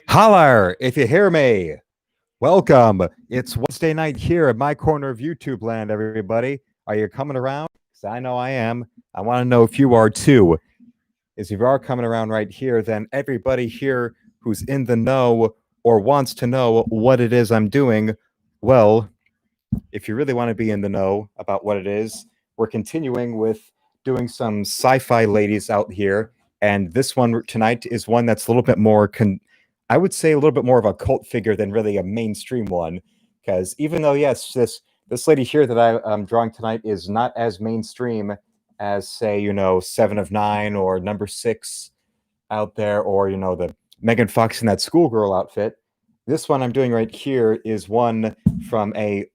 Holler if you hear me. Welcome. It's Wednesday night here at my corner of YouTube land, everybody. Are you coming around? Because I know I am. I want to know if you are too. If you are coming around right here, then everybody here who's in the know or wants to know what it is I'm doing, well, if you really want to be in the know about what it is, we're continuing with doing some sci-fi ladies out here. And this one tonight is one that's a little bit more, I would say a little bit more of a cult figure than really a mainstream one. Because even though, yes, this lady here that I'm drawing tonight is not as mainstream as, say, Seven of Nine or Number Six out there, or, the Megan Fox in that schoolgirl outfit. This one I'm doing right here is one from a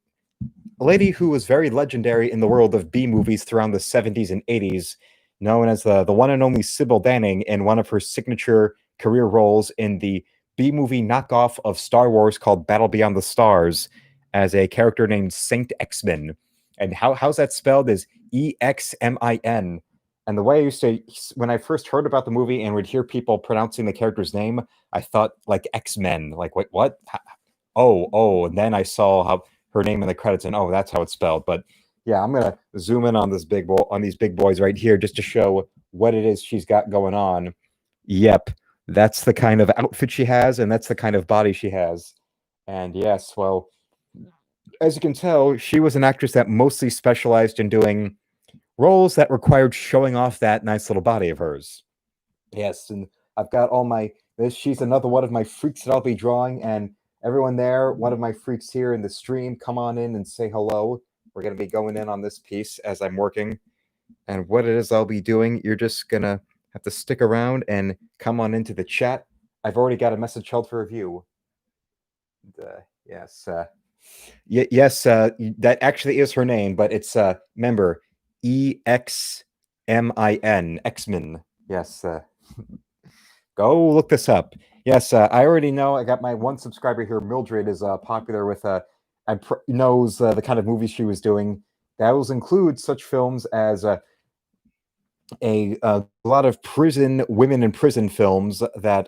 lady who was very legendary in the world of B movies throughout the 70s and 80s, known as the one and only Sybil Danning in one of her signature career roles in the B movie knockoff of Star Wars called Battle Beyond the Stars as a character named Saint Exmin. And how's that spelled is Exmin. And the way I used to, when I first heard about the movie and would hear people pronouncing the character's name, I thought like X-Men. Like, wait, what? Oh. And then I saw how her name in the credits, and that's how it's spelled. But yeah, I'm gonna zoom in on these big boys right here just to show what it is she's got going on. Yep, that's the kind of outfit she has, and that's the kind of body she has. And yes, well, as you can tell, she was an actress that mostly specialized in doing roles that required showing off that nice little body of hers. Yes, and I've got all my she's another one of my freaks that I'll be drawing, and everyone there, one of my freaks here in the stream, come on in and say hello. We're going to be going in on this piece as I'm working. And what it is I'll be doing, you're just going to have to stick around and come on into the chat. I've already got a message held for review. Yes, that actually is her name, but it's, remember, Exmin, Exmin. Yes, go look this up. Yes, I already know. I got my one subscriber here. Mildred is popular with, knows the kind of movies she was doing. That will include such films as a lot of women in prison films that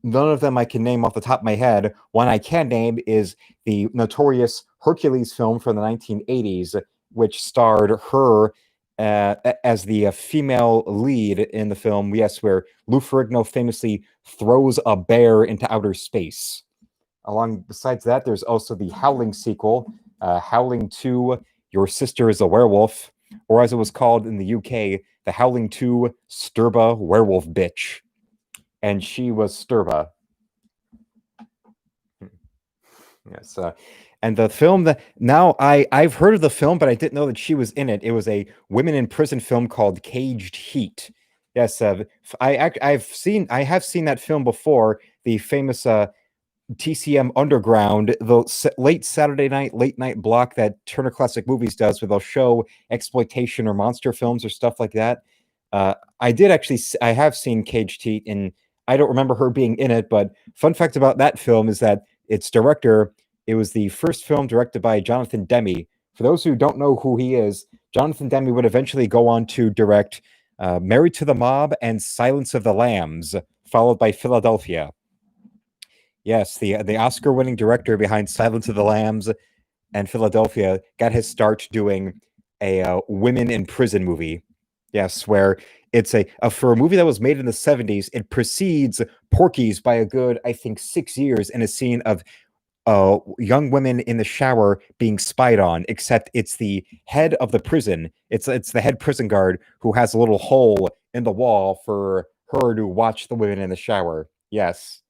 none of them I can name off the top of my head. One I can name is the notorious Hercules film from the 1980s, which starred her as the female lead in the film, yes, where Lou Ferrigno famously throws a bear into outer space. Besides that, there's also the Howling sequel, Howling 2, Your Sister is a Werewolf, or as it was called in the UK, the Howling 2, Sturba Werewolf Bitch. And she was Sturba. Yes, and the film that now I've heard of the film, but I didn't know that she was in it. It was a women in prison film called Caged Heat. Yes, I have seen that film before. The famous TCM Underground, the late Saturday night, late night block that Turner Classic Movies does, where they'll show exploitation or monster films or stuff like that. I have seen Caged Heat, and I don't remember her being in it. But fun fact about that film is that its director. It was the first film directed by Jonathan Demme. For those who don't know who he is, Jonathan Demme would eventually go on to direct Married to the Mob and Silence of the Lambs, followed by Philadelphia. Yes, the Oscar-winning director behind Silence of the Lambs and Philadelphia got his start doing a women in prison movie. Yes, where it's for a movie that was made in the 70s, it precedes Porky's by a good, I think, 6 years in a scene of young women in the shower being spied on, except it's the head of the prison. It's the head prison guard who has a little hole in the wall for her to watch the women in the shower. Yes.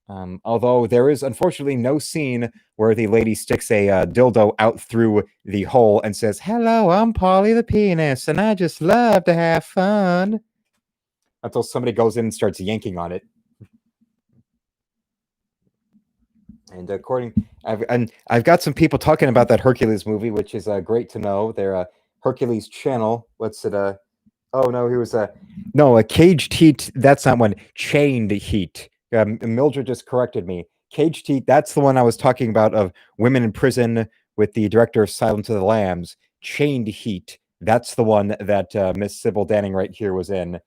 Although there is unfortunately no scene where the lady sticks a dildo out through the hole and says, "Hello, I'm Polly the penis, and I just love to have fun." Until somebody goes in and starts yanking on it. And I've got some people talking about that Hercules movie, which is great to know. Their Hercules channel. What's it? Oh no, he was a Caged Heat. That's not one. Chained Heat. Mildred just corrected me. Caged Heat. That's the one I was talking about of women in prison with the director of Silence of the Lambs. Chained Heat. That's the one that Miss Sybil Danning right here was in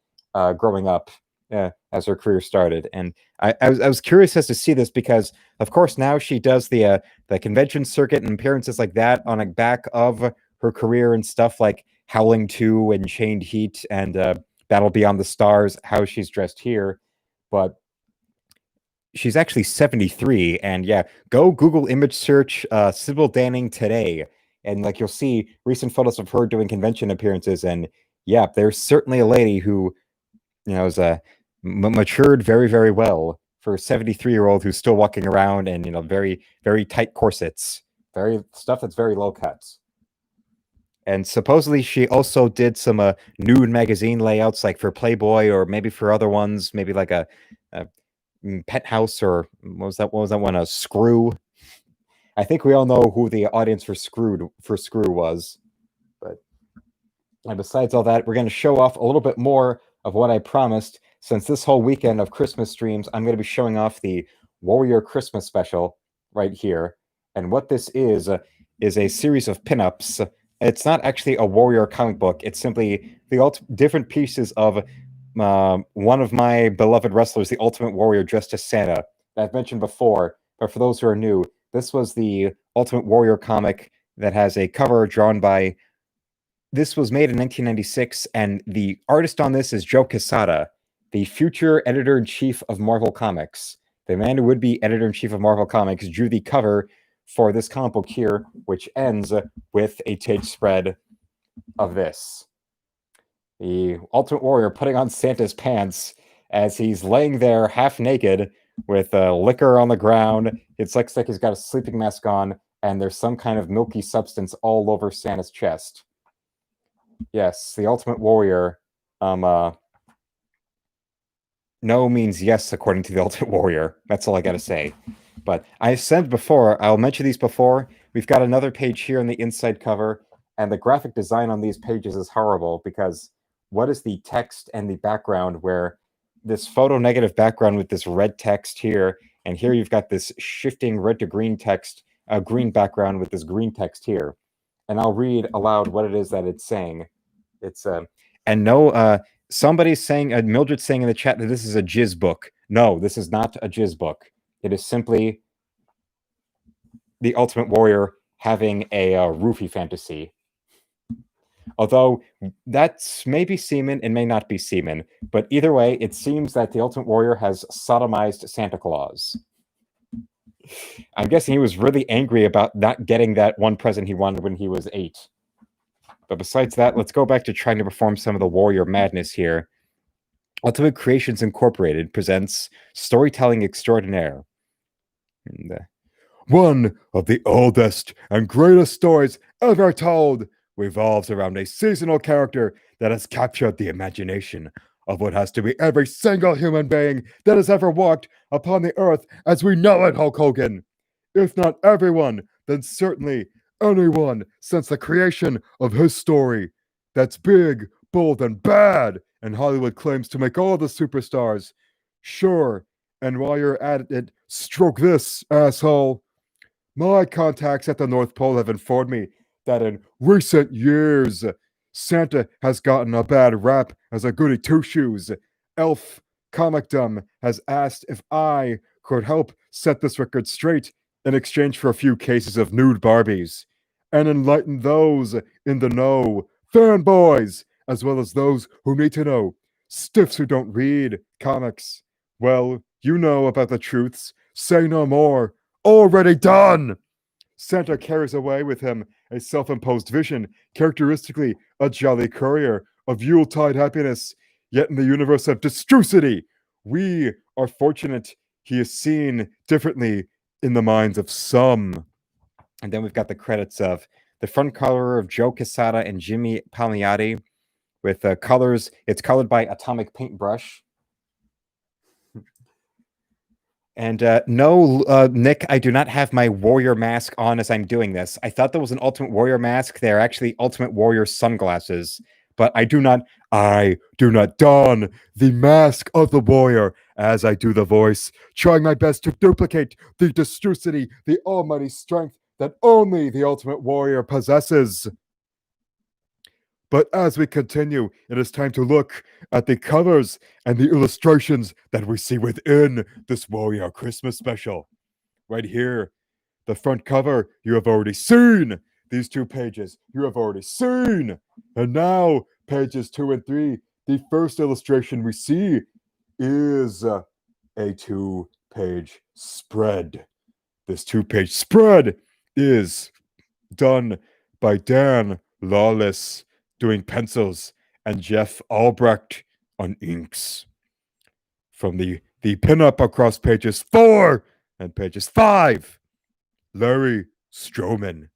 growing up. as her career started. And I was curious as to see this because, of course, now she does the convention circuit and appearances like that on the back of her career and stuff like Howling 2 and Chained Heat and Battle Beyond the Stars, how she's dressed here. But she's actually 73, and yeah, go Google image search Sybil Danning today, and like you'll see recent photos of her doing convention appearances, and yeah, there's certainly a lady who, is matured very, very well for a 73-year-old who's still walking around and very, very tight corsets, very stuff that's very low cuts. And supposedly she also did some nude magazine layouts, like for Playboy or maybe for other ones, maybe like a Penthouse, or what was that one? A Screw. I think we all know who the audience for Screw was. But and besides all that, we're going to show off a little bit more of what I promised. Since this whole weekend of Christmas streams, I'm going to be showing off the Warrior Christmas special right here. And what this is a series of pinups. It's not actually a Warrior comic book. It's simply the different pieces of one of my beloved wrestlers, the Ultimate Warrior, dressed as Santa, that I've mentioned before. But for those who are new, this was the Ultimate Warrior comic that has a cover drawn by. This was made in 1996, and the artist on this is Joe Quesada, the future editor-in-chief of Marvel Comics. The man who would be editor-in-chief of Marvel Comics drew the cover for this comic book here, which ends with a page spread of this. The Ultimate Warrior putting on Santa's pants as he's laying there half naked with liquor on the ground. It looks like he's got a sleeping mask on, and there's some kind of milky substance all over Santa's chest. Yes, the Ultimate Warrior. No means yes, according to the Ultimate Warrior. That's all I gotta say. But I said before, I'll mention these before. We've got another page here on the inside cover, and the graphic design on these pages is horrible because what is the text and the background where this photo negative background with this red text here, and here you've got this shifting red to green text, green background with this green text here. And I'll read aloud what it is that it's saying. It's and no, somebody's saying, Mildred's saying in the chat that this is a jizz book. No, this is not a jizz book. It is simply the Ultimate Warrior having a roofie fantasy. Although that's maybe semen and may not be semen, but either way, it seems that the Ultimate Warrior has sodomized Santa Claus. I'm guessing he was really angry about not getting that one present he wanted when he was 8. But besides that, let's go back to trying to perform some of the Warrior madness here. Ultimate Creations Incorporated presents Storytelling Extraordinaire. And, one of the oldest and greatest stories ever told revolves around a seasonal character that has captured the imagination of what has to be every single human being that has ever walked upon the earth as we know it, Hulk Hogan. If not everyone, then certainly anyone since the creation of his story. That's big, bold, and bad, and Hollywood claims to make all the superstars. Sure, and while you're at it, stroke this, asshole. My contacts at the North Pole have informed me that in recent years, Santa has gotten a bad rap as a goody two-shoes. Elf Comicdom has asked if I could help set this record straight in exchange for a few cases of nude Barbies, and enlighten those in the know, fanboys, as well as those who need to know, stiffs who don't read comics. Well, you know about the truths. Say no more. Already done! Santa carries away with him a self-imposed vision, characteristically a jolly courier of Yuletide happiness. Yet in the universe of destrucity, we are fortunate he is seen differently in the minds of some. And then we've got the credits of the front cover of Joe Quesada and Jimmy Palmiotti with colors. It's colored by Atomic Paintbrush. And no, Nick, I do not have my Warrior mask on as I'm doing this. I thought that was an Ultimate Warrior mask. They're actually Ultimate Warrior sunglasses. But I do not don the mask of the warrior as I do the voice, trying my best to duplicate the destrucity, the almighty strength that only the Ultimate Warrior possesses. But as we continue, it is time to look at the covers and the illustrations that we see within this Warrior Christmas special. Right here, the front cover, you have already seen. These 2 pages, you have already seen. And now, pages 2 and 3, the first illustration we see is a 2-page spread. This 2-page spread is done by Dan Lawless doing pencils and Jeff Albrecht on inks. From the pinup across pages 4 and pages 5, Larry Stroman.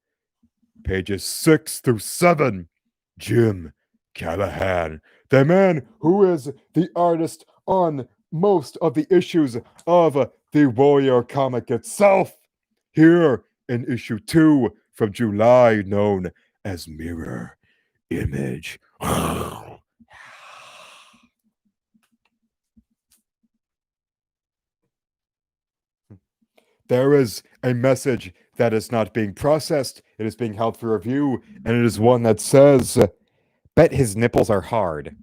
Pages 6 through 7, Jim Callahan, the man who is the artist on most of the issues of the Warrior comic itself. Here in issue 2 from July, known as Mirror Image. There is a message that is not being processed. It is being held for review, and it is one that says, "Bet his nipples are hard."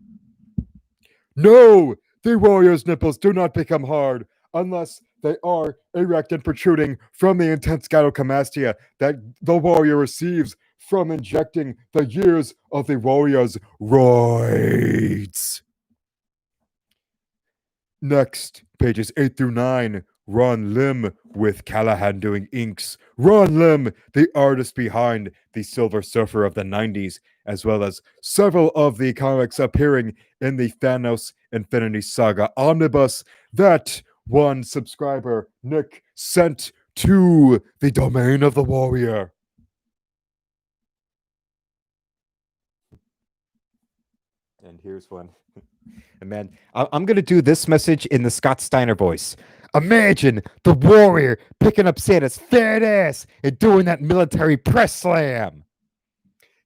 No, the Warrior's nipples do not become hard unless they are erect and protruding from the intense gynecomastia that the Warrior receives from injecting the years of the Warrior's roids. Next, pages 8 through 9, Ron Lim with Callahan doing inks. Ron Lim, the artist behind the Silver Surfer of the 90s, as well as several of the comics appearing in the Thanos Infinity Saga omnibus that one subscriber, Nick, sent to the domain of the Warrior. And here's one. And man, I'm going to do this message in the Scott Steiner voice. Imagine the Warrior picking up Santa's fat ass and doing that military press slam.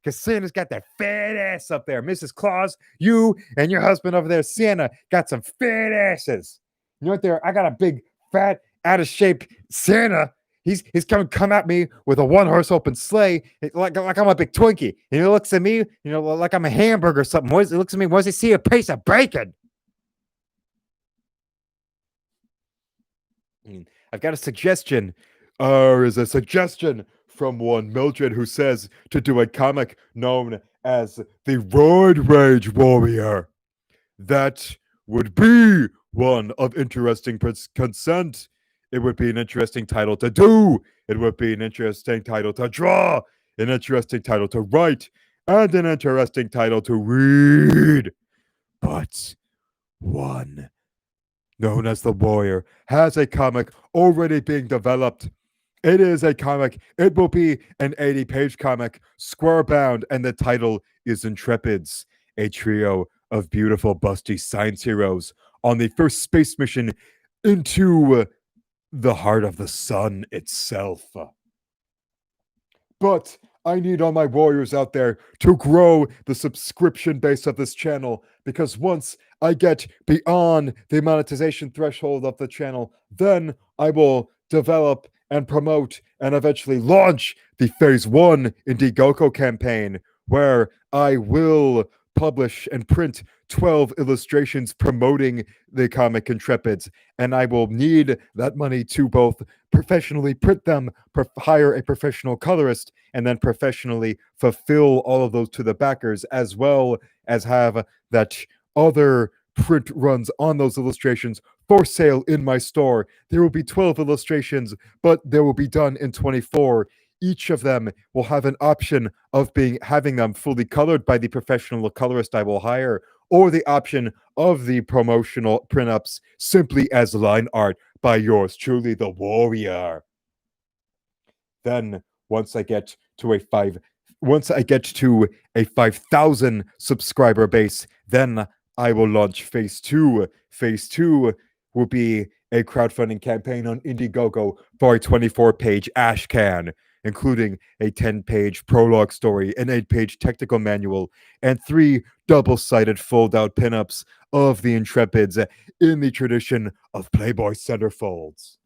Because Santa's got that fat ass up there. Mrs. Claus, you and your husband over there, Santa, got some fat asses. You know what there? I got a big, fat, out of shape Santa. He's come at me with a 1-horse open sleigh, like I'm a big Twinkie. And he looks at me, like I'm a hamburger or something. He looks at me, does he see a piece of bacon? I've got a suggestion. Is a suggestion from one Mildred who says to do a comic known as the Roid Rage Warrior. That would be one of interesting consent. It would be an interesting title to do. It would be an interesting title to draw, an interesting title to write, and an interesting title to read. But one known as The Warrior has a comic already being developed. It is a comic. It will be an 80-page comic, square bound, and the title is Intrepids, a trio of beautiful, busty science heroes on the first space mission into the heart of the sun itself. But I need all my warriors out there to grow the subscription base of this channel, because once I get beyond the monetization threshold of the channel, then I will develop and promote and eventually launch the Phase 1 Indiegogo campaign, where I will publish and print 12 illustrations promoting the comic Intrepids, and I will need that money to both professionally print them, hire a professional colorist, and then professionally fulfill all of those to the backers, as well as have that other print runs on those illustrations for sale in my store. There will be 12 illustrations, but they will be done in 24. Each of them will have an option of having them fully colored by the professional colorist I will hire, or the option of the promotional print-ups simply as line art by yours truly, the Warrior. Then once I get to a 5,000 subscriber base, then I will launch Phase 2. Phase 2 will be a crowdfunding campaign on Indiegogo for a 24-page ash can, including a 10-page prologue story, an 8-page technical manual, and 3 double-sided fold-out pinups of the Intrepids in the tradition of Playboy centerfolds.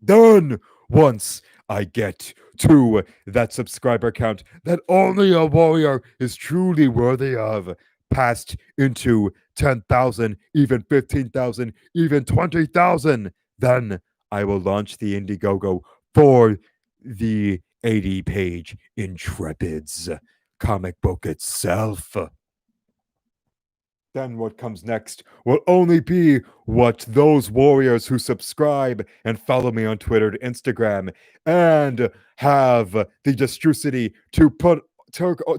Then, once I get to that subscriber count that only a warrior is truly worthy of, passed into 10,000, even 15,000, even 20,000, then I will launch the Indiegogo for the 80-page Intrepids comic book itself. Then what comes next will only be what those warriors who subscribe and follow me on Twitter and Instagram and have the destrucity to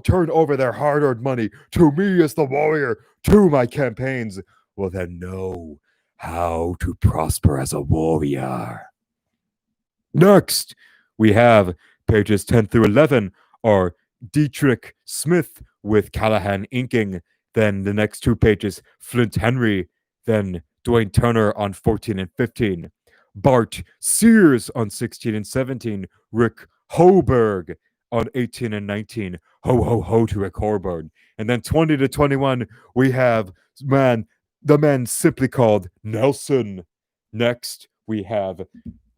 turn over their hard-earned money to me as the warrior, to my campaigns, will then know how to prosper as a warrior. Next, we have pages 10 through 11 are Dietrich Smith with Callahan inking. Then the next 2 pages, Flint Henry, then Dwayne Turner on 14 and 15, Bart Sears on 16 and 17, Rick Hoberg on 18 and 19. Ho, ho, ho to Rick Hoberg. And then 20 to 21, we have, the man simply called Nelson. Next, we have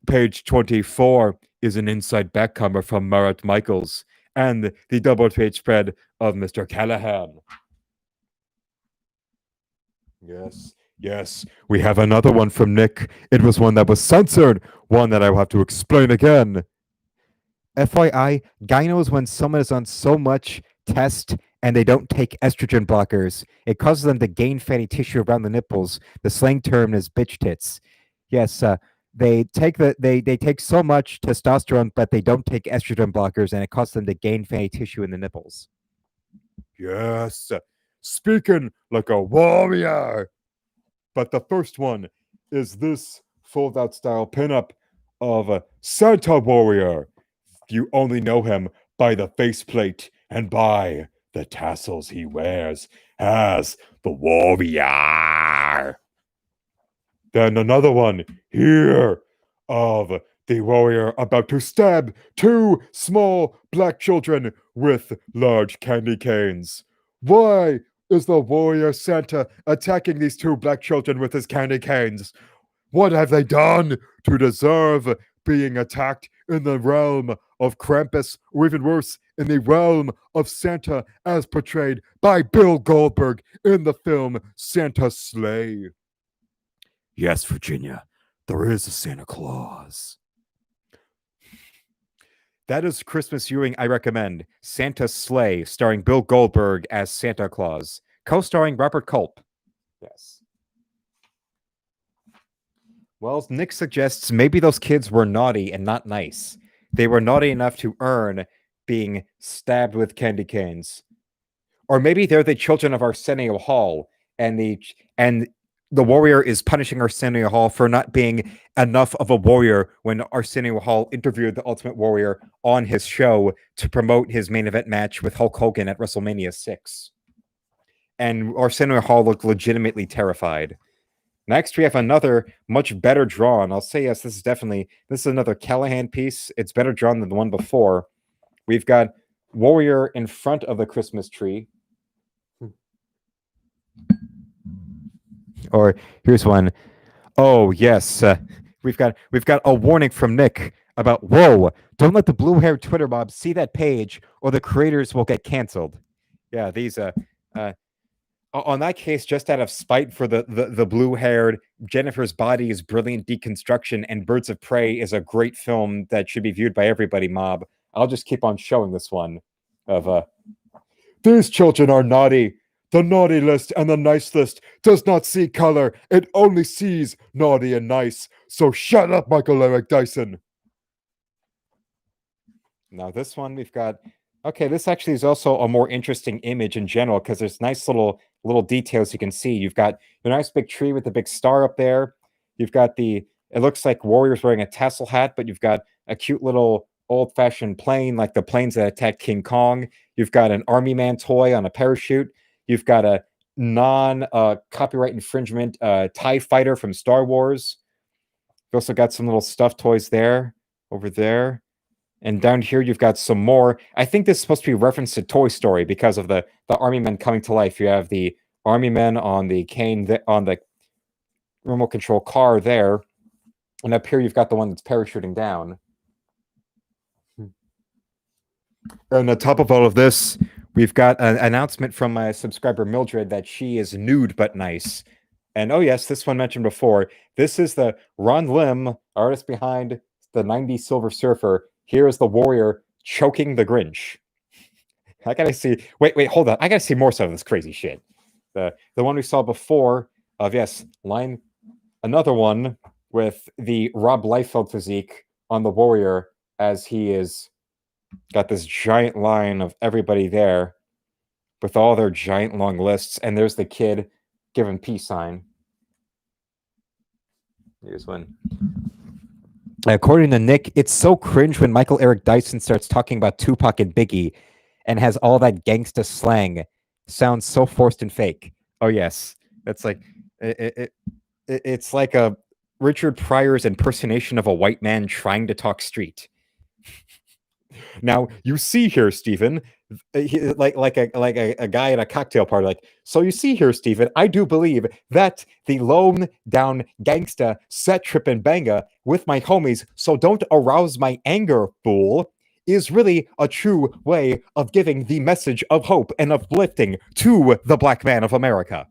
page 24 is an inside backcomer from Marat Michaels and the double-page spread of Mr. Callahan. Yes, we have another one from Nick. It was one that was censored, one that I will have to explain again. FYI, Guy knows when someone is on so much test and they don't take estrogen blockers. It causes them to gain fatty tissue around the nipples. The slang term is bitch tits. Yes, they take so much testosterone, but they don't take estrogen blockers, and it causes them to gain fatty tissue in the nipples. Yes, speaking like a warrior. But the first one is this fold-out style pinup of Santa Warrior. You only know him by the faceplate and by the tassels he wears as the warrior. Then another one here of the warrior about to stab 2 small black children with large candy canes. Why is the warrior Santa attacking these 2 black children with his candy canes? What have they done to deserve being attacked in the realm of Krampus, or even worse, in the realm of Santa as portrayed by Bill Goldberg in the film Santa's Sleigh? Yes, Virginia, there is a Santa Claus. That is Christmas viewing I recommend. Santa's Sleigh, starring Bill Goldberg as Santa Claus, co-starring Robert Culp. Yes. Well, Nick suggests maybe those kids were naughty and not nice. They were naughty enough to earn being stabbed with candy canes. Or maybe they're the children of Arsenio Hall, and the warrior is punishing Arsenio Hall for not being enough of a warrior when Arsenio Hall interviewed the Ultimate Warrior on his show to promote his main event match with Hulk Hogan at WrestleMania 6. And Arsenio Hall looked legitimately terrified. Next, we have another much better drawn. I'll say yes, this is another Callahan piece. It's better drawn than the one before. We've got Warrior in front of the Christmas tree. Or here's one. Oh, yes. We've got a warning from Nick about, whoa, don't let the blue-haired Twitter mob see that page or the creators will get canceled. Yeah, these on that case, just out of spite for the blue-haired, Jennifer's Body is Brilliant Deconstruction and Birds of Prey is a great film that should be viewed by everybody mob, I'll just keep on showing this one of these children are naughty. The naughty list and the nice list does not see color. It only sees naughty and nice. So shut up, Michael Eric Dyson. Now this one we've got, okay, this actually is also a more interesting image in general because there's nice little details you can see. You've got the nice big tree with the big star up there. You've got it looks like warriors wearing a tassel hat, but you've got a cute little old-fashioned plane like the planes that attacked King Kong. You've got an Army Man toy on a parachute. You've got a non-copyright infringement TIE fighter from Star Wars. You've also got some little stuffed toys there, over there. And down here, you've got some more. I think this is supposed to be a reference to Toy Story because of the Army Men coming to life. You have the Army Men on the cane, on the remote control car there. And up here, you've got the one that's parachuting down. And on top of all of this, we've got an announcement from my subscriber Mildred that she is nude but nice. And oh yes, this one mentioned before. This is the Ron Lim, artist behind the '90s Silver Surfer. Here is the warrior choking the Grinch. I gotta see. Wait, hold on. I gotta see more stuff of this crazy shit. The one we saw before of yes, line another one with the Rob Liefeld physique on the warrior as he is got this giant line of everybody there with all their giant long lists, and there's the kid giving peace sign. Here's one. According to Nick, it's so cringe when Michael Eric Dyson starts talking about Tupac and Biggie and has all that gangsta slang. Sounds so forced and fake. Oh yes, that's like it's like a Richard Pryor's impersonation of a white man trying to talk street. Now you see here, Stephen, like a guy at a cocktail party. Like, so you see here, Stephen, I do believe that the lone down gangsta set trip and banga with my homies. So don't arouse my anger, fool. Is really a true way of giving the message of hope and uplifting to the black man of America.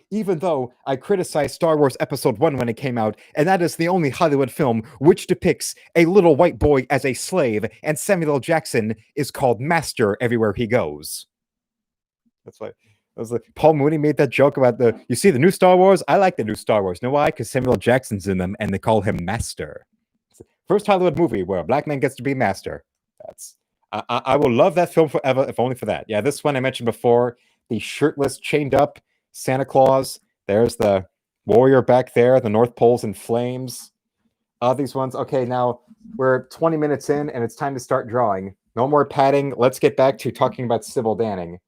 Even though I criticized Star Wars Episode 1 when it came out, and that is the only Hollywood film which depicts a little white boy as a slave, and Samuel L. Jackson is called Master everywhere he goes. That's why I was like, Paul Mooney made that joke about you see the new Star Wars? I like the new Star Wars. You know why? Because Samuel L. Jackson's in them, and they call him Master. First Hollywood movie where a black man gets to be master. I will love that film forever, if only for that. Yeah, this one I mentioned before, the shirtless, chained up Santa Claus. There's the warrior back there, the North Pole's in flames. These ones. Okay, now we're 20 minutes in, and it's time to start drawing. No more padding. Let's get back to talking about Sybil Danning.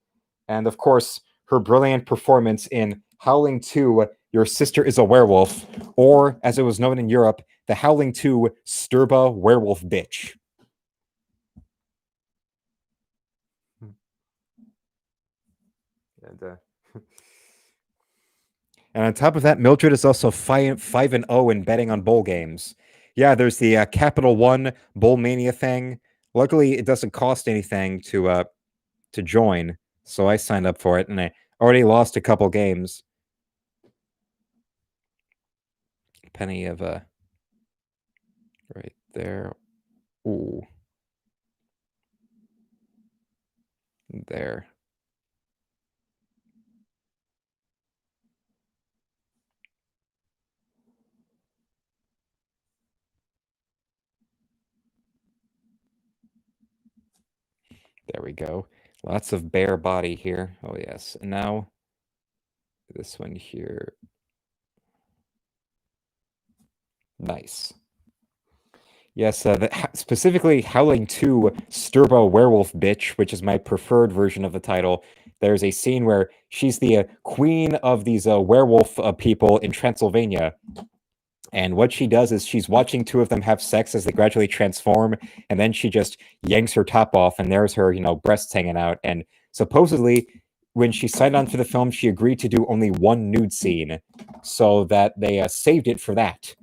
And, of course, her brilliant performance in Howling 2, Your Sister is a Werewolf, or, as it was known in Europe, the Howling 2, Sturba Werewolf Bitch. And on top of that, Mildred is also 5-0 in betting on bowl games. Yeah, there's the Capital One Bowl Mania thing. Luckily, it doesn't cost anything to join, so I signed up for it, and I already lost a couple games. Penny of right there. Ooh, there. There we go. Lots of bare body here. Oh, yes. And now this one here. Nice. Yes, specifically Howling 2, Sturbo Werewolf Bitch, which is my preferred version of the title. There's a scene where she's the queen of these werewolf people in Transylvania. And what she does is she's watching two of them have sex as they gradually transform, and then she just yanks her top off, and there's her, breasts hanging out. And supposedly, when she signed on for the film, she agreed to do only one nude scene, so that they saved it for that.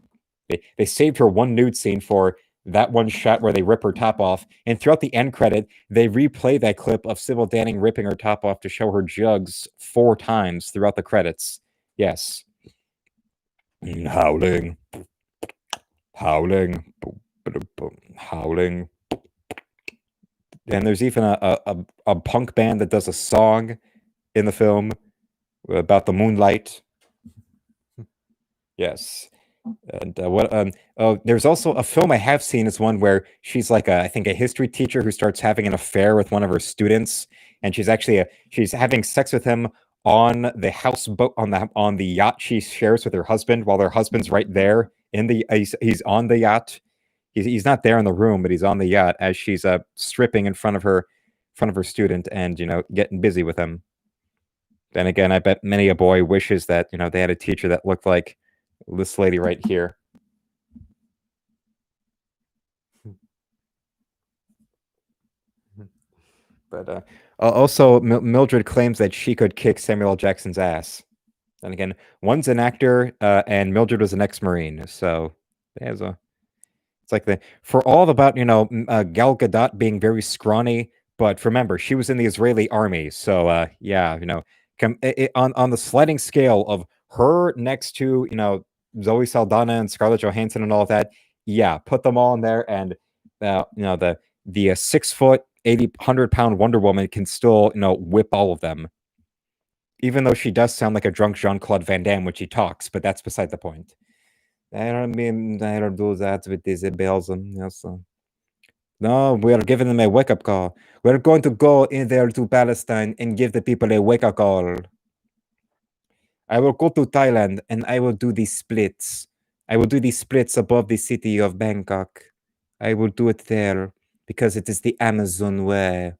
They saved her one nude scene for that one shot where they rip her top off. And throughout the end credit, they replay that clip of Sybil Danning ripping her top off to show her jugs 4 times throughout the credits. Yes. Howling. Howling. Howling. And there's even a punk band that does a song in the film about the moonlight. Yes. And there's also a film I have seen is one where she's like I think a history teacher who starts having an affair with one of her students, and she's having sex with him on the houseboat on the yacht she shares with her husband while their husband's right there in the he's on the yacht. He's not there in the room, but he's on the yacht as she's stripping in front of her student and getting busy with him. Then again, I bet many a boy wishes that they had a teacher that looked like this lady right here. But also, Mildred claims that she could kick Samuel L. Jackson's ass. And again, one's an actor, and Mildred was an ex-Marine, so it's like for all about Gal Gadot being very scrawny, but remember she was in the Israeli army, so yeah, on the sliding scale of her next to Zoe Saldana and Scarlett Johansson and all of that, yeah, put them all in there, and the 6 foot 100 pound Wonder Woman can still whip all of them, even though she does sound like a drunk Jean-Claude Van Damme when she talks, but that's beside the point. I don't do that with these bells. Yes. No, we are giving them a wake-up call. We're going to go in there to Palestine and give the people a wake-up call. I will go to Thailand and I will do these splits. I will do these splits above the city of Bangkok. I will do it there because it is the Amazon way.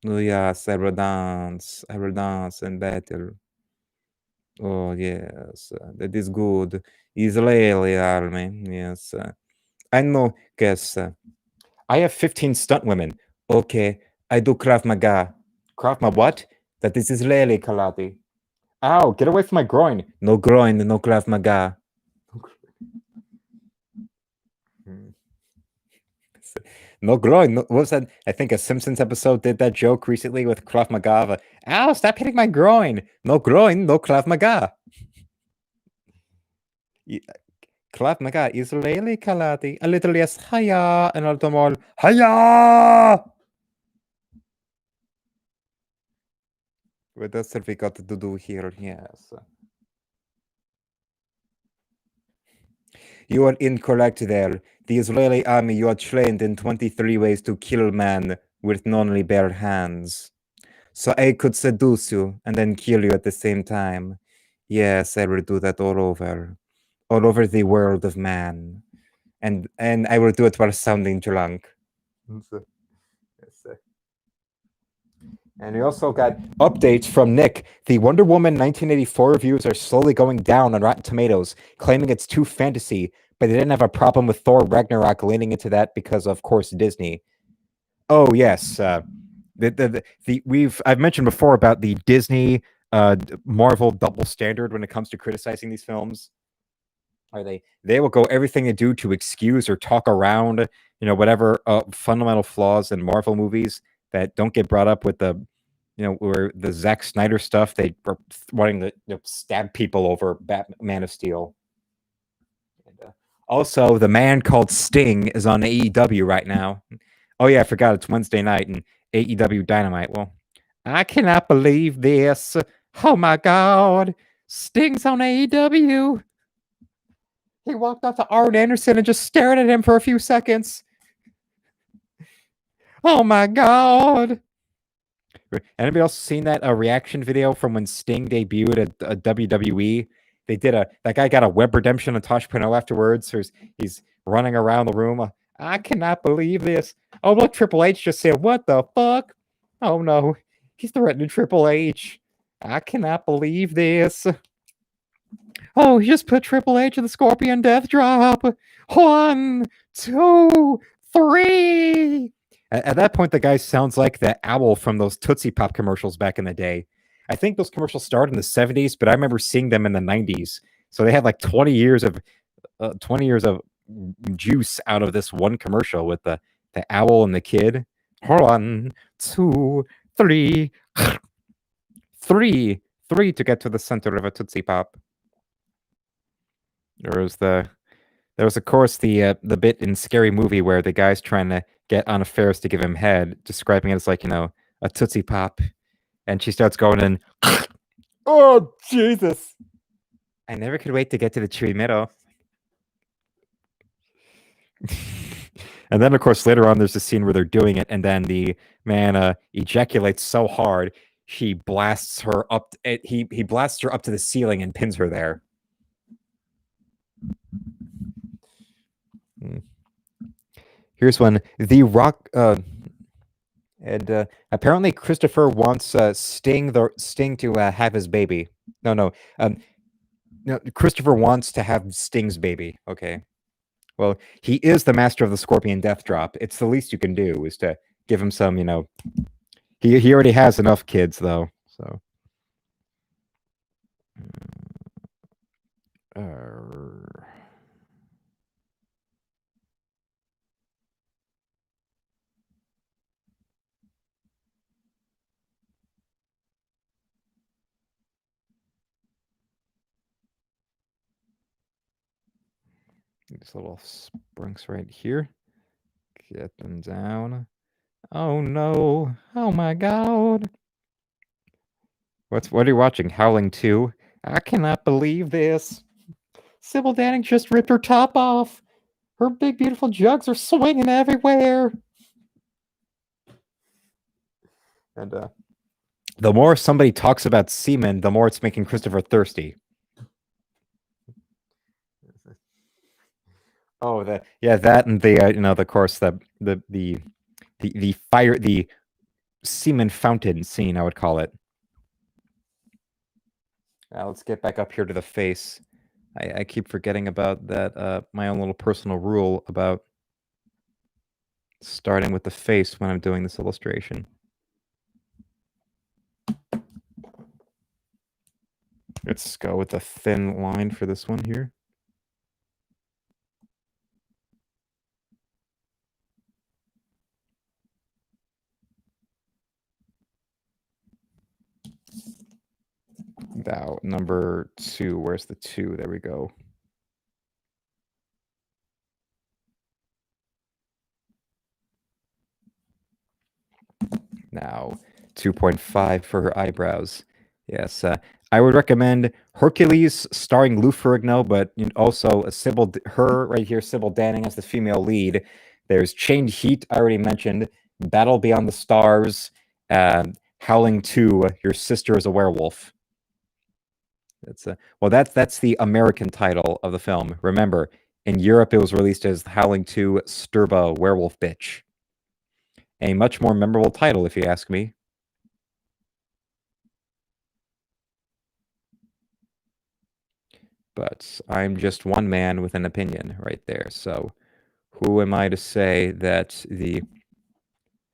Oh yes, I will dance. I will dance in battle. Oh yes, that is good. Israeli army, yes. I know, guess. I have 15 stunt women. Okay, I do Krav Maga. Krav Maga what? That is Israeli karate. Ow, get away from my groin. No groin, no Krav Maga. No groin. No, what was that? I think a Simpsons episode did that joke recently with Krav Maga. Ow, stop hitting my groin. No groin, no Krav Maga. Krav Maga, Israeli karate. A little yes, hiya, and a little more, hiya! What else have we got to do here? Yes. You are incorrect there. The Israeli army, you are trained in 23 ways to kill man with only bare hands. So I could seduce you and then kill you at the same time. Yes, I will do that all over the world of man. And I will do it while sounding drunk. And we also got updates from Nick. The Wonder Woman 1984 reviews are slowly going down on Rotten Tomatoes, claiming it's too fantasy, but they didn't have a problem with Thor Ragnarok leaning into that because, of course, Disney. Oh yes, I've mentioned before about the Disney Marvel double standard when it comes to criticizing these films. They will go everything they do to excuse or talk around whatever fundamental flaws in Marvel movies that don't get brought up with the where the Zack Snyder stuff. They were wanting to stab people over Man of Steel. And, also, the man called Sting is on AEW right now. Oh yeah, I forgot it's Wednesday night and AEW Dynamite. Well, I cannot believe this. Oh my God, Sting's on AEW. He walked up to Arn Anderson and just stared at him for a few seconds. Oh my God. Anybody else seen that reaction video from when Sting debuted at WWE? They did that guy got a web redemption on Tosh Pino afterwards. So he's running around the room. I cannot believe this. Oh, look, Triple H just said, what the fuck? Oh no, he's threatening Triple H. I cannot believe this. Oh, he just put Triple H in the Scorpion Death Drop. 1, 2, 3. At that point, the guy sounds like the owl from those Tootsie Pop commercials back in the day. I think those commercials started in the 70s, but I remember seeing them in the 90s. So they had like 20 years of juice out of this one commercial with the owl and the kid. 1, 2, 3. 3 to get to the center of a Tootsie Pop. There was of course the bit in Scary Movie where the guy's trying to get Anna Faris to give him head, describing it as like a Tootsie Pop, and she starts going in. Oh Jesus! I never could wait to get to the chewy middle. And then of course later on there's a scene where they're doing it, and then the man ejaculates so hard he blasts her up. He blasts her up to the ceiling and pins her there. Here's one. The Rock, and apparently Christopher wants Sting to have his baby. No. Christopher wants to have Sting's baby. Okay. Well, he is the master of the Scorpion Death Drop. It's the least you can do is to give him some. He already has enough kids though. So. These little springs right here. Get them down. Oh no! Oh my god! What are you watching? Howling 2? I cannot believe this. Sybil Danning just ripped her top off. Her big beautiful jugs are swinging everywhere. And the more somebody talks about semen, the more it's making Christopher thirsty. Oh, that and the of course the fire, the semen fountain scene, I would call it. Let's get back up here to the face. I keep forgetting about that, my own little personal rule about starting with the face when I'm doing this illustration. Let's go with a thin line for this one here. Now, number 2, where's the 2? There we go. Now, 2.5 for her eyebrows. Yes, I would recommend Hercules starring Lou Ferrigno, but also her right here, Sybil Danning as the female lead. There's Chained Heat, I already mentioned. Battle Beyond the Stars. Howling 2, Your Sister is a Werewolf. That's the American title of the film. Remember, in Europe it was released as Howling 2, Sturba, Werewolf Bitch. A much more memorable title, if you ask me. But I'm just one man with an opinion right there. So who am I to say that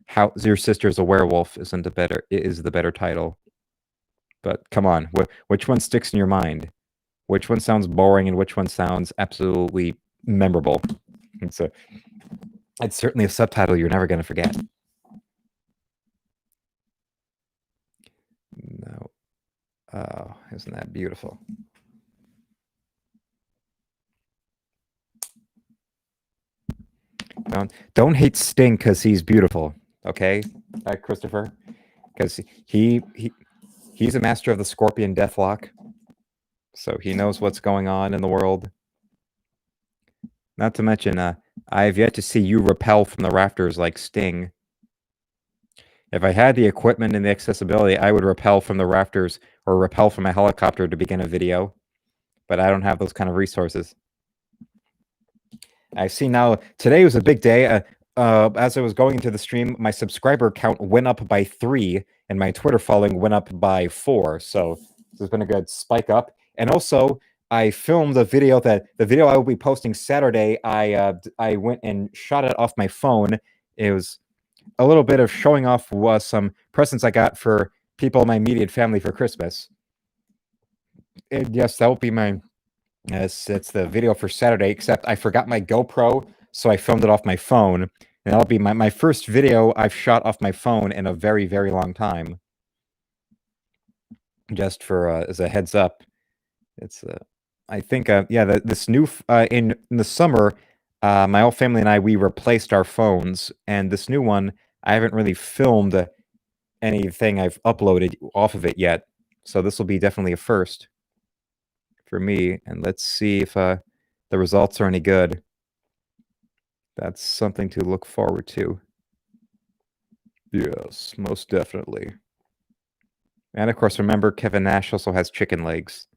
How Your Sister's a Werewolf is the better title? But come on, which one sticks in your mind? Which one sounds boring and which one sounds absolutely memorable? It's certainly a subtitle you're never going to forget. No. Oh, isn't that beautiful? Don't hate Sting because he's beautiful, okay, Christopher? Because he's a master of the Scorpion Deathlock, so he knows what's going on in the world. Not to mention, I have yet to see you rappel from the rafters like Sting. If I had the equipment and the accessibility, I would rappel from the rafters or rappel from a helicopter to begin a video, but I don't have those kind of resources. I see now, today was a big day. As I was going into the stream, my subscriber count went up by 3, and my Twitter following went up by 4. So there's been a good spike up. And also, I filmed the video I will be posting Saturday. I went and shot it off my phone. It was a little bit of showing off some presents I got for people in my immediate family for Christmas. And yes, that will be my it's the video for Saturday, except I forgot my GoPro, so I filmed it off my phone. And that'll be my first video I've shot off my phone in a very, very long time. Just for as a heads up. It's I think this new in the summer, my whole family and we replaced our phones, and this new one I haven't really filmed anything I've uploaded off of it yet. So this will be definitely a first for me, and let's see if the results are any good. That's something to look forward to. Yes, most definitely. And of course, remember, Kevin Nash also has chicken legs.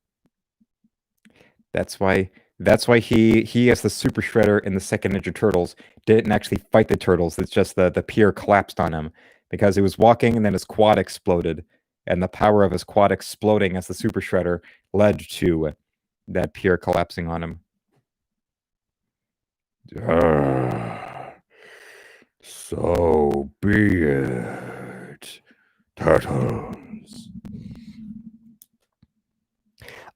That's why he as the Super Shredder in the second Ninja Turtles didn't actually fight the turtles. It's just the pier collapsed on him because he was walking and then his quad exploded, and the power of his quad exploding as the Super Shredder led to that pier collapsing on him. So be it, turtles.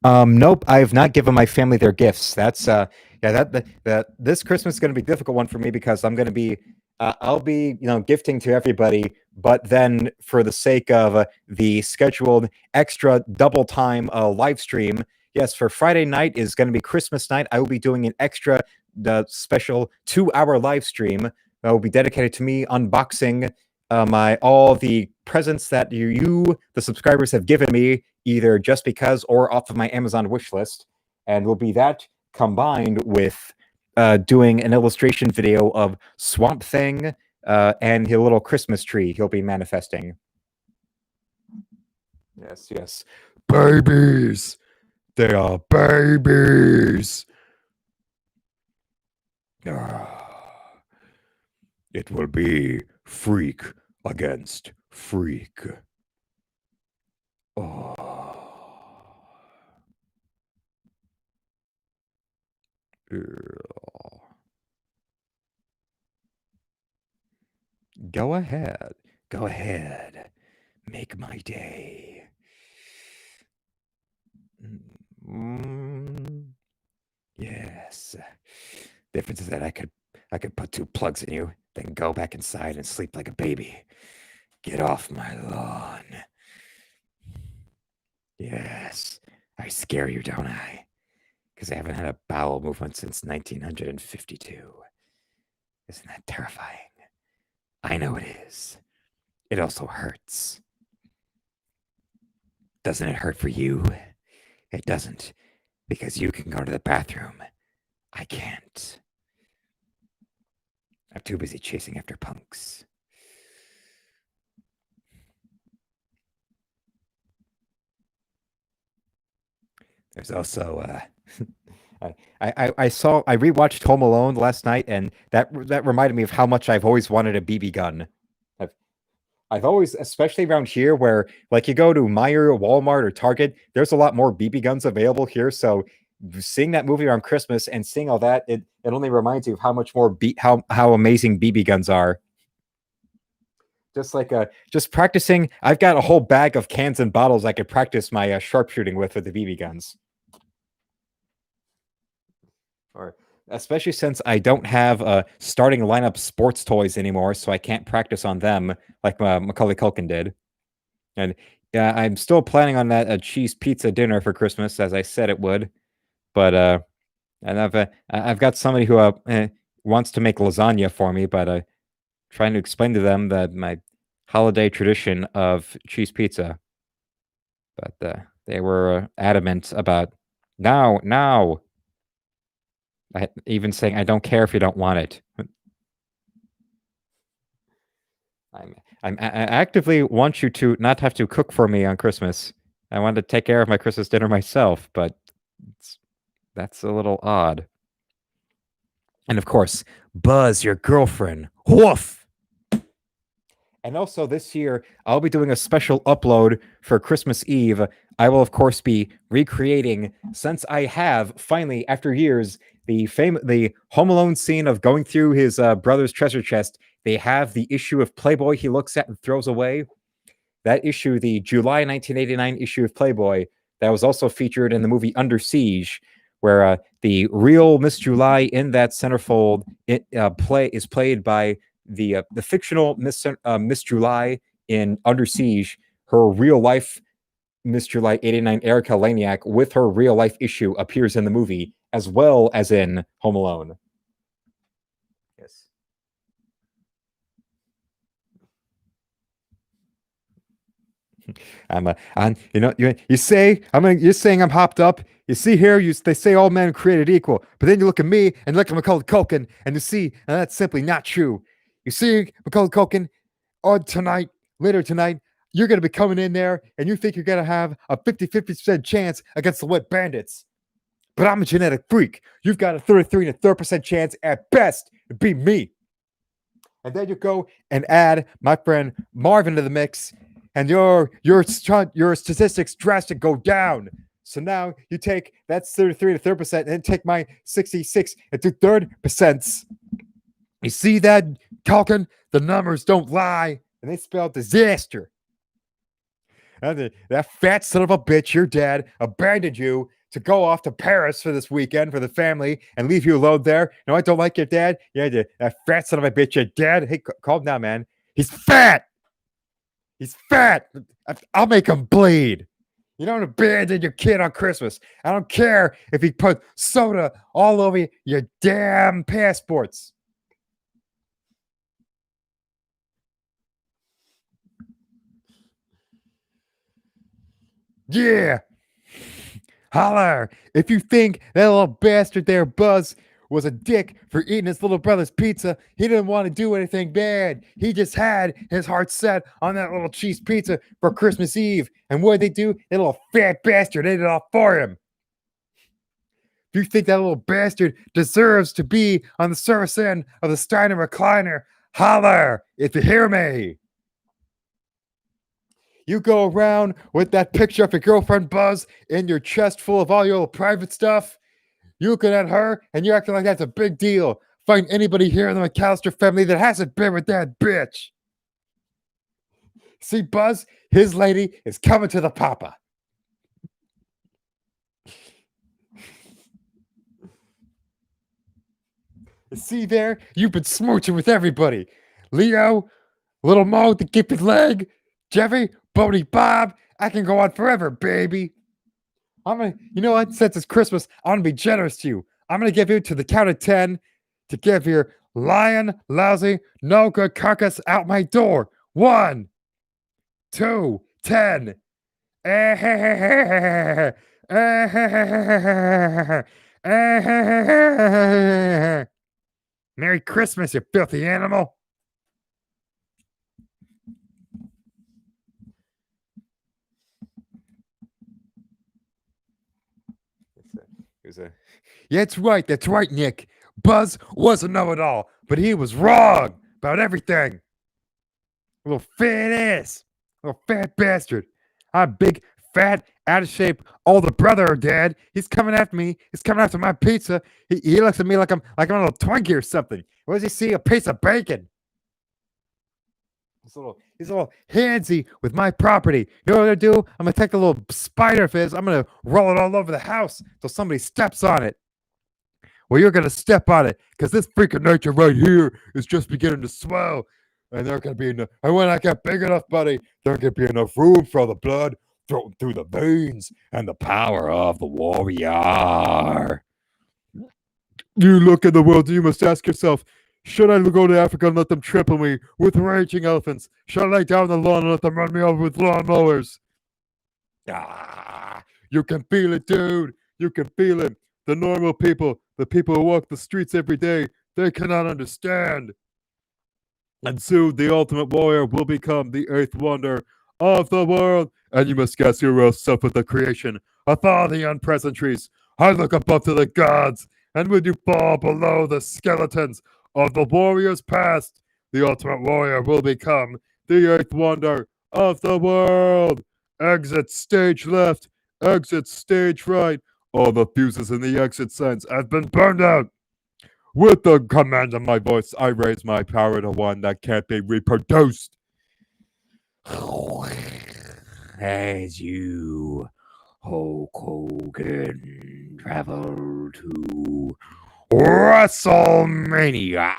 Nope, I have not given my family their gifts. That's this Christmas is going to be a difficult one for me because I'm going to be I'll be gifting to everybody, but then for the sake of the scheduled extra double time live stream, yes, for Friday night is going to be Christmas night. I will be doing an extra special 2-hour live stream that will be dedicated to me unboxing all the presents that you, the subscribers, have given me, either just because or off of my Amazon wish list. And will be that combined with doing an illustration video of Swamp Thing and his little Christmas tree he'll be manifesting. Yes, yes. Babies! They are babies! It will be freak against freak. Oh. Go ahead. Go ahead. Make my day. Yes. Difference is that I could put 2 plugs in you, then go back inside and sleep like a baby. Get off my lawn. Yes. I scare you, don't I? Because I haven't had a bowel movement since 1952. Isn't that terrifying? I know it is. It also hurts. Doesn't it hurt for you? It doesn't, because you can go to the bathroom. I can't. I'm too busy chasing after punks. There's also I rewatched Home Alone last night, and that reminded me of how much I've always wanted a BB gun. I've always, especially around here, where like you go to Meijer, Walmart, or Target, there's a lot more BB guns available here. So seeing that movie around Christmas and seeing all that, it only reminds you of how much more how amazing BB guns are. Just practicing. I've got a whole bag of cans and bottles I could practice my sharpshooting with the BB guns. Or especially since I don't have starting lineup sports toys anymore, so I can't practice on them like Macaulay Culkin did. And I'm still planning on that cheese pizza dinner for Christmas, as I said it would. But and I've got somebody who wants to make lasagna for me, but trying to explain to them that my holiday tradition of cheese pizza. But they were adamant about no. Even saying, I don't care if you don't want it. I actively want you to not have to cook for me on Christmas. I want to take care of my Christmas dinner myself, but that's a little odd. And of course, Buzz, your girlfriend. Woof! And also this year, I'll be doing a special upload for Christmas Eve. I will, of course, be recreating, since I have, finally, after years, the Home Alone scene of going through his brother's treasure chest. They have the issue of Playboy he looks at and throws away. That issue, the July 1989 issue of Playboy, that was also featured in the movie Under Siege, where the real Miss July in that centerfold is played by the fictional Miss July in Under Siege. Her real life Miss July 89 Erica Laniak with her real life issue appears in the movie as well as in Home Alone. Yes. You're saying I'm hopped up. You see here, they say all men created equal, but then you look at me and look at Macaulay Culkin, and you see, and that's simply not true. You see, Macaulay Culkin, later tonight, you're going to be coming in there, and you think you're going to have a 50% chance against the Wet Bandits. But I'm a genetic freak. You've got a 33% chance at best to beat me. And then you go and add my friend Marvin to the mix, and your statistics drastically go down. So now you take that's 33 to 30%, and then take my 66 and do 30%. You see that, Culkin? The numbers don't lie, and they spell disaster. And that fat son of a bitch, your dad, abandoned you to go off to Paris for this weekend for the family and leave you alone there. No, I don't like your dad. Yeah, that fat son of a bitch, your dad. Hey, calm down, man. He's fat. He's fat. I'll make him bleed. You don't abandon your kid on Christmas. I don't care if he put soda all over your damn passports. Yeah. Holler. If you think that little bastard there, Buzz, was a dick for eating his little brother's pizza, he didn't want to do anything bad. He just had his heart set on that little cheese pizza for Christmas Eve. And what did they do? That little fat bastard ate it all for him. If you think that little bastard deserves to be on the service end of the Steiner recliner, holler if you hear me. You go around with that picture of your girlfriend, Buzz, in your chest full of all your little private stuff. You looking at her and you're acting like that's a big deal. Find anybody here in the McAllister family that hasn't been with that bitch. See, Buzz, his lady is coming to the papa. See there? You've been smooching with everybody. Leo, Little Mo, the gifted leg, Jeffy, Bodie Bob. I can go on forever, baby. You know what? Since it's Christmas, I'm gonna be generous to you. I'm gonna give you to the count of 10 to give your lying, lousy, no good carcass out my door. 1, 2, 10. Merry Christmas, you filthy animal. Yeah, that's right, Nick. Buzz was a know-it-all, but he was wrong about everything. Little fat ass, little fat bastard. I'm big, fat, out of shape, older brother or dad. He's coming after me. He's coming after my pizza. He looks at me like I'm a little Twinkie or something. What does he see? A piece of bacon. He's a little handsy with my property. You know what I'm gonna do? I'm gonna take a little spider of his. I'm gonna roll it all over the house till somebody steps on it. Well, you're gonna step on it because this freak of nature right here is just beginning to swell, and there gonna be enough. And when I get big enough, buddy, there can be enough room for the blood flowing through the veins and the power of the warrior. You look in the world, you must ask yourself, should I go to Africa and let them trample me with raging elephants? Should I lay down the lawn and let them run me over with lawnmowers? You can feel it, dude. You can feel it. The normal people, the people who walk the streets every day, they cannot understand. And soon the ultimate warrior will become the eighth wonder of the world. And you must guess yourself with the creation of all the unpleasantries. I look above to the gods, and when you fall below the skeletons of the warriors past, the ultimate warrior will become the eighth wonder of the world. Exit stage left, exit stage right. All the fuses in the exit signs have been burned out. With the command of my voice, I raise my power to one that can't be reproduced. As you, Hulk Hogan, travel to WrestleMania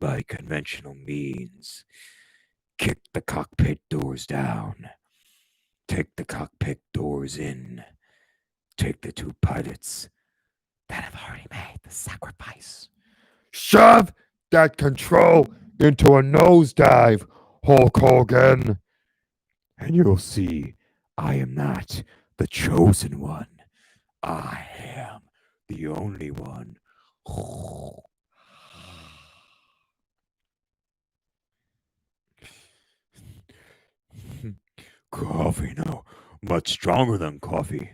by conventional means, kick the cockpit doors down, take the cockpit doors in, take the two pilots that have already made the sacrifice, shove that control into a nosedive, Hulk Hogan, and you'll see I am not the chosen one. I am the only one. Coffee, no, much stronger than coffee.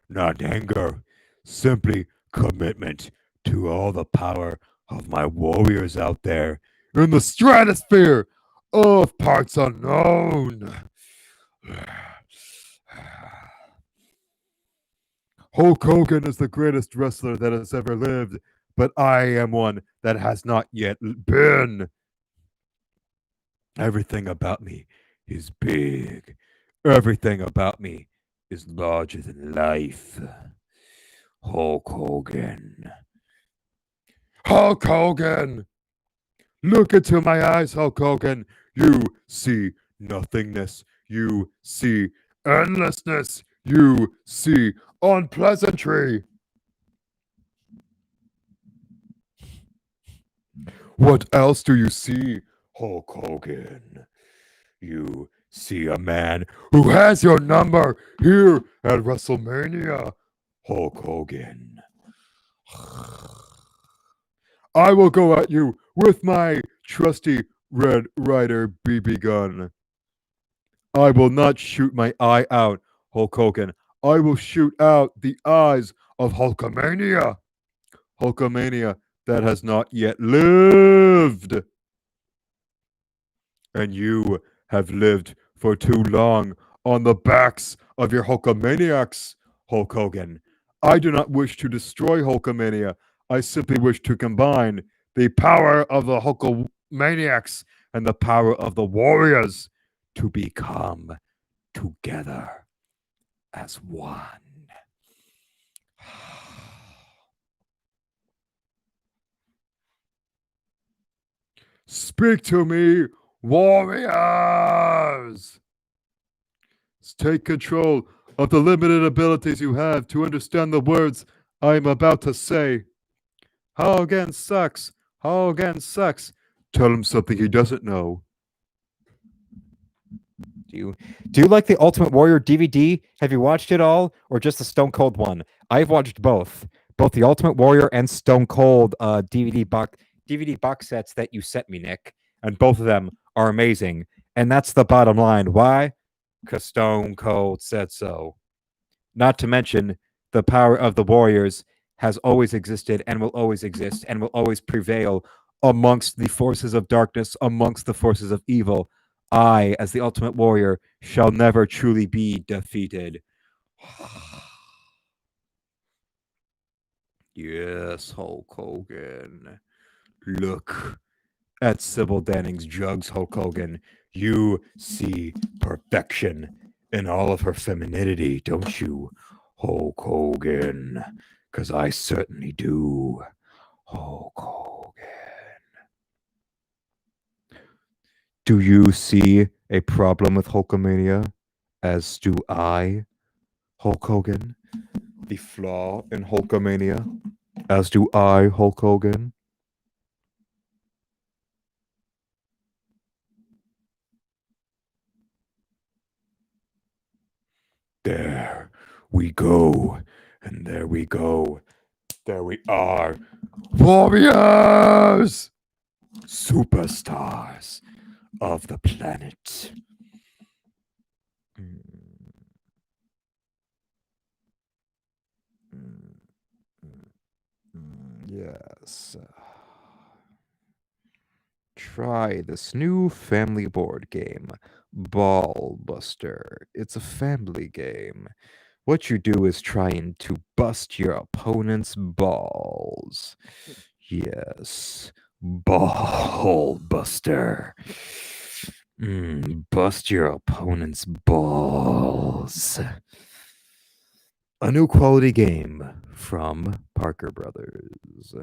Not anger, simply commitment to all the power of my warriors out there in the stratosphere of parts unknown. Hulk Hogan is the greatest wrestler that has ever lived, but I am one that has not yet been. Everything about me is big. Everything about me is larger than life. Hulk Hogan. Hulk Hogan! Look into my eyes, Hulk Hogan. You see nothingness. You see Endlessness, you see unpleasantry. What else do you see, Hulk Hogan? You see a man who has your number here at WrestleMania, Hulk Hogan. I will go at you with my trusty Red Ryder BB gun. I will not shoot my eye out, Hulk Hogan. I will shoot out the eyes of Hulkamania. Hulkamania that has not yet lived. And you have lived for too long on the backs of your Hulkamaniacs, Hulk Hogan. I do not wish to destroy Hulkamania. I simply wish to combine the power of the Hulkamaniacs and the power of the Warriors to become together as one. Speak to me, Warriors! Take control of the limited abilities you have to understand the words I am about to say. Hogan sucks. Hogan sucks. Tell him something he doesn't know. Do you like the Ultimate Warrior DVD? Have you watched it all, or just the Stone Cold one? I've watched both the Ultimate Warrior and Stone Cold DVD box sets that you sent me, Nick, and both of them are amazing. And that's the bottom line. Why? Because Stone Cold said so. Not to mention, the power of the Warriors has always existed and will always exist and will always prevail amongst the forces of darkness, amongst the forces of evil. I, as the Ultimate Warrior, shall never truly be defeated. Yes, Hulk Hogan. Look at Sybil Danning's jugs, Hulk Hogan. You see perfection in all of her femininity, don't you, Hulk Hogan? Because I certainly do, Hulk Hogan. Do you see a problem with Hulkamania? As do I, Hulk Hogan. The flaw in Hulkamania? As do I, Hulk Hogan. There we go. And there we go. There we are. Warriors! Superstars of the planet. Yes. Try this new family board game, Ball Buster. It's a family game. What you do is trying to bust your opponent's balls. Yes, Ball Buster. Bust your opponent's balls. A new quality game from Parker Brothers.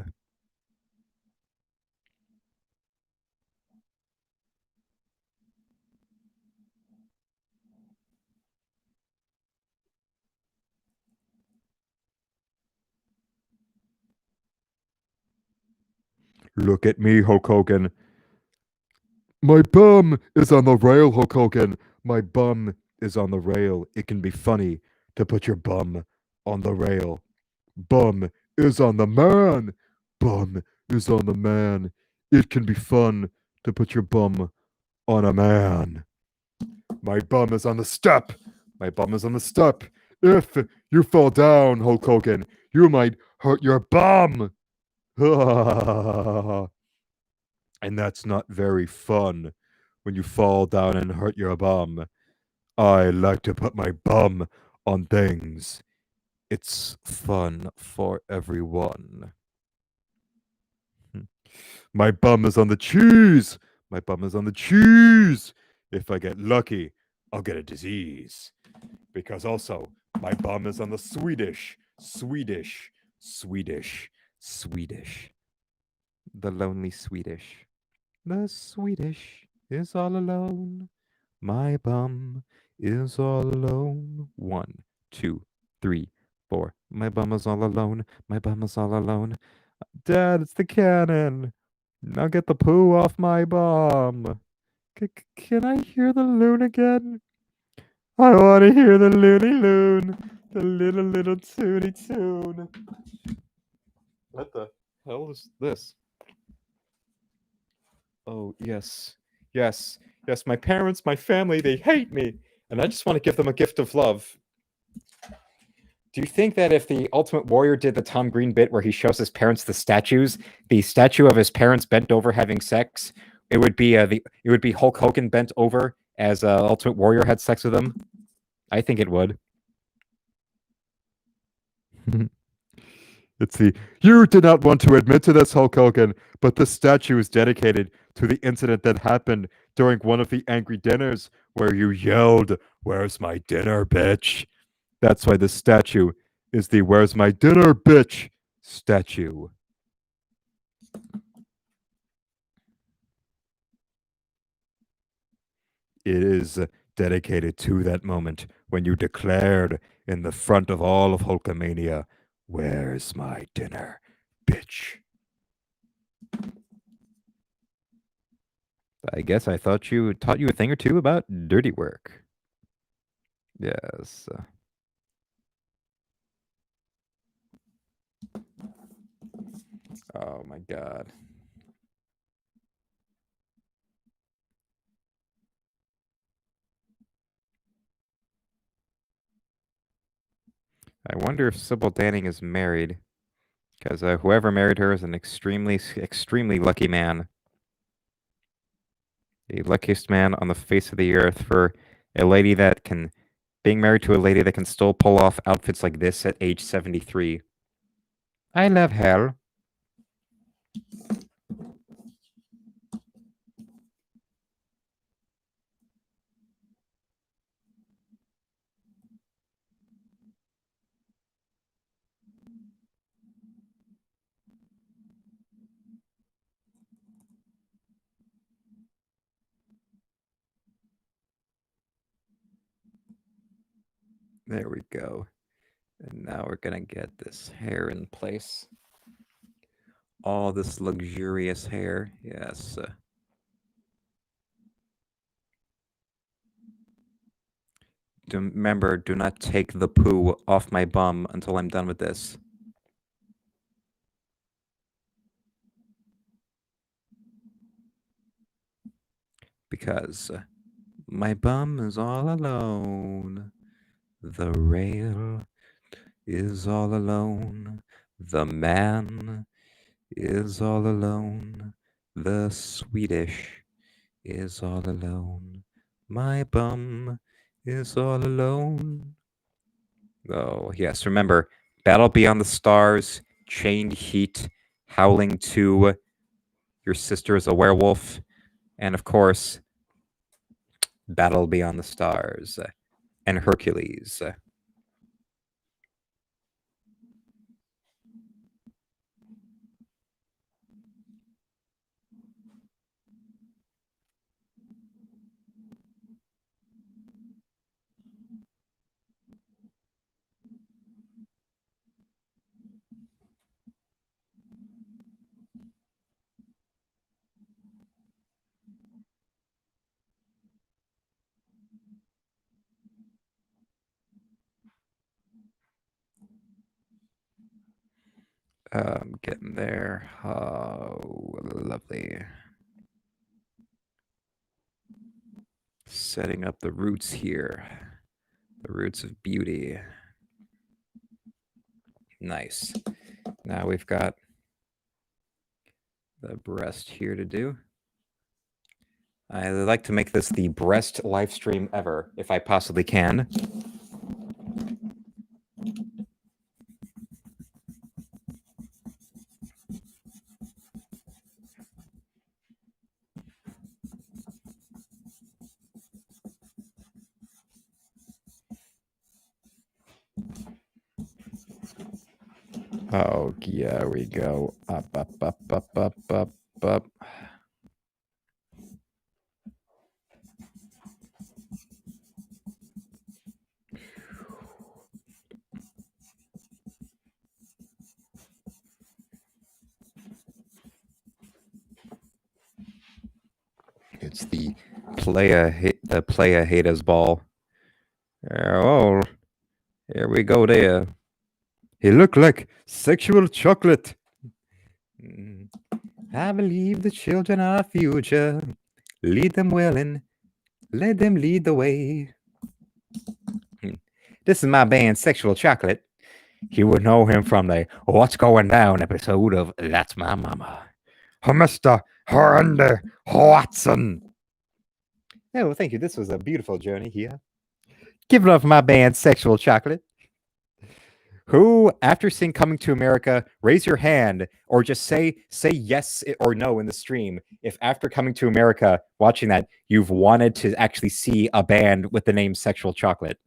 Look at me, Hulk Hogan. My bum is on the rail, Hulk Hogan. My bum is on the rail. It can be funny to put your bum on the rail. Bum is on the man. Bum is on the man. It can be fun to put your bum on a man. My bum is on the step. My bum is on the step. If you fall down, Hulk Hogan, you might hurt your bum. And that's not very fun when you fall down and hurt your bum. I like to put my bum on things. It's fun for everyone. My bum is on the cheese. My bum is on the cheese. If I get lucky, I'll get a disease. Because also, my bum is on the Swedish. Swedish. Swedish. Swedish. The lonely Swedish. The Swedish is all alone. My bum is all alone. 1, 2, 3, 4. My bum is all alone. My bum is all alone. Dad, it's the cannon. Now get the poo off my bum. Can I hear the loon again? I want to hear the loony loon. The little toony toon. What the hell is this? Oh, yes. Yes. Yes, my parents, my family, they hate me. And I just want to give them a gift of love. Do you think that if the Ultimate Warrior did the Tom Green bit where he shows his parents the statues, the statue of his parents bent over having sex, it would be Hulk Hogan bent over as Ultimate Warrior had sex with him? I think it would. Let's see. You did not want to admit to this, Hulk Hogan, but the statue is dedicated to the incident that happened during one of the angry dinners where you yelled, "Where's my dinner, bitch?" That's why the statue is the "Where's my dinner, bitch?" statue. It is dedicated to that moment when you declared in the front of all of Hulkamania, "Where's my dinner, bitch?" I guess I thought you taught you a thing or two about dirty work. Yes. Oh my God. I wonder if Sybil Danning is married, because whoever married her is an extremely lucky man. The luckiest man on the face of the earth for a lady that can, being married to a lady that can still pull off outfits like this at age 73. I love hell. There we go. And now we're gonna get this hair in place. All this luxurious hair, yes. Remember, do not take the poo off my bum until I'm done with this. Because my bum is all alone. The rail is all alone. The man is all alone. The Swedish is all alone. My bum is all alone. Oh, yes. Remember, Battle Beyond the Stars, Chained Heat, Howling 2, Your Sister is a Werewolf, and of course, Battle Beyond the Stars and Hercules. Getting there. Oh, lovely. Setting up the roots here. The roots of beauty. Nice. Now we've got the breast here to do. I like to make this the breast live stream ever, if I possibly can. Oh, yeah, we go. Up, up, up, up, up, up, up. It's the playa haters ball. Oh, here we go there. He looked like sexual chocolate. I believe the children are our future. Lead them well and let them lead the way. This is my band, Sexual Chocolate. You would know him from the What's Going Down episode of That's My Mama. Mr. Randy Watson. Oh, well, thank you. This was a beautiful journey here. Give it up for my band, Sexual Chocolate. Who, after seeing Coming to America, raise your hand or just say yes or no in the stream if after Coming to America, watching that, you've wanted to actually see a band with the name Sexual Chocolate.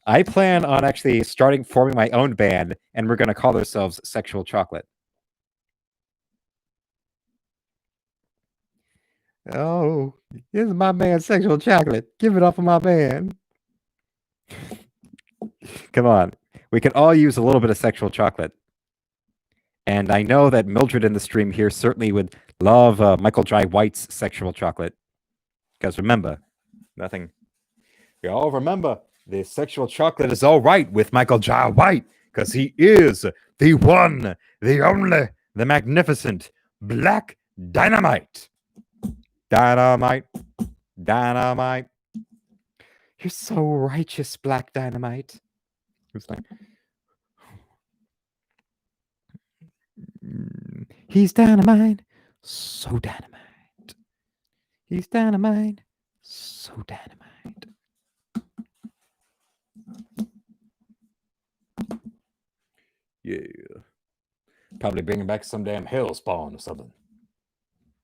I plan on actually forming my own band, and we're going to call ourselves Sexual Chocolate. Oh, this is my band, Sexual Chocolate. Give it up for my band. Come on. We can all use a little bit of Sexual Chocolate. And I know that Mildred in the stream here certainly would love Michael Jai White's Sexual Chocolate. Because remember, nothing. We all remember the Sexual Chocolate is all right with Michael Jai White because he is the one, the only, the magnificent Black Dynamite. Dynamite. Dynamite. You're so righteous, Black Dynamite. It's like, he's dynamite, so dynamite. He's dynamite, so dynamite. Yeah. Probably bringing back some damn hellspawn or something.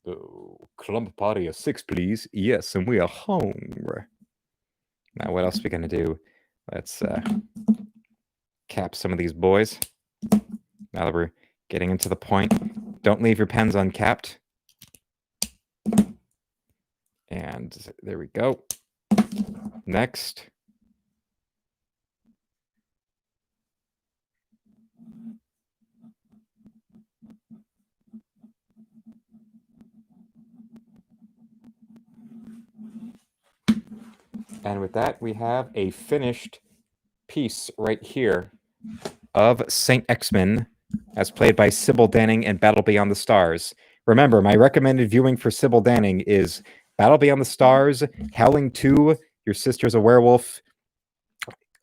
Oh, clump party of 6, please. Yes, and we are hungry. Now, what else are we going to do? Let's cap some of these boys. Now that we're getting into the point, don't leave your pens uncapped. And there we go. Next. And with that, we have a finished piece right here of Saint Exmin, as played by Sybil Danning in Battle Beyond the Stars. Remember, my recommended viewing for Sybil Danning is Battle Beyond the Stars, Howling 2, Your Sister's a Werewolf,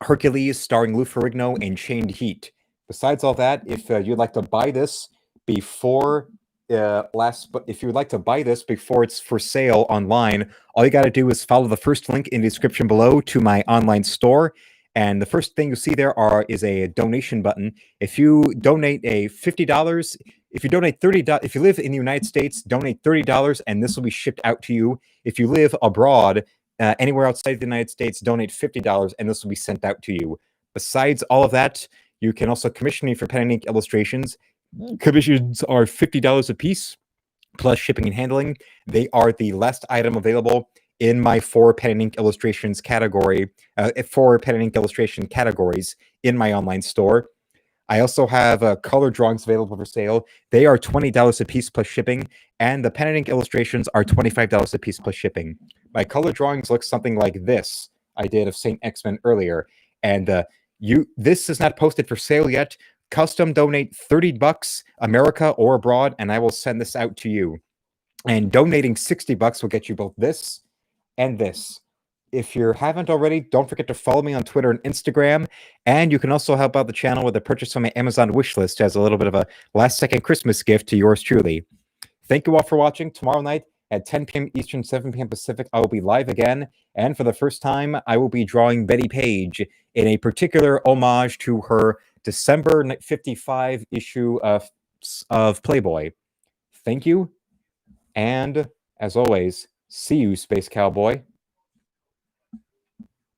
Hercules starring Lou Ferrigno, and Chained Heat. Besides all that, if you'd like to buy this before if you would like to buy this before it's for sale online, all you got to do is follow the first link in the description below to my online store. And the first thing you'll see there is a donation button. If you donate $50, if you donate $30, if you live in the United States, donate $30 and this will be shipped out to you. If you live abroad, anywhere outside the United States, donate $50 and this will be sent out to you. Besides all of that, you can also commission me for pen and ink illustrations. Commissions are $50 a piece, plus shipping and handling. They are the last item available in my 4 pen and ink illustrations category, 4 pen and ink illustration categories in my online store. I also have color drawings available for sale. They are $20 a piece plus shipping, and the pen and ink illustrations are $25 a piece plus shipping. My color drawings look something like this I did of Saint Exmin earlier, and this is not posted for sale yet. Custom donate $30 America or abroad, and I will send this out to you. And donating $60 will get you both this and this. If you haven't already, don't forget to follow me on Twitter and Instagram. And you can also help out the channel with a purchase on my Amazon wish list as a little bit of a last-second Christmas gift to yours truly. Thank you all for watching. Tomorrow night at 10 p.m. Eastern, 7 p.m. Pacific, I will be live again. And for the first time, I will be drawing Betty Page in a particular homage to her December 55 issue of Playboy. Thank you. And as always, see you, Space Cowboy.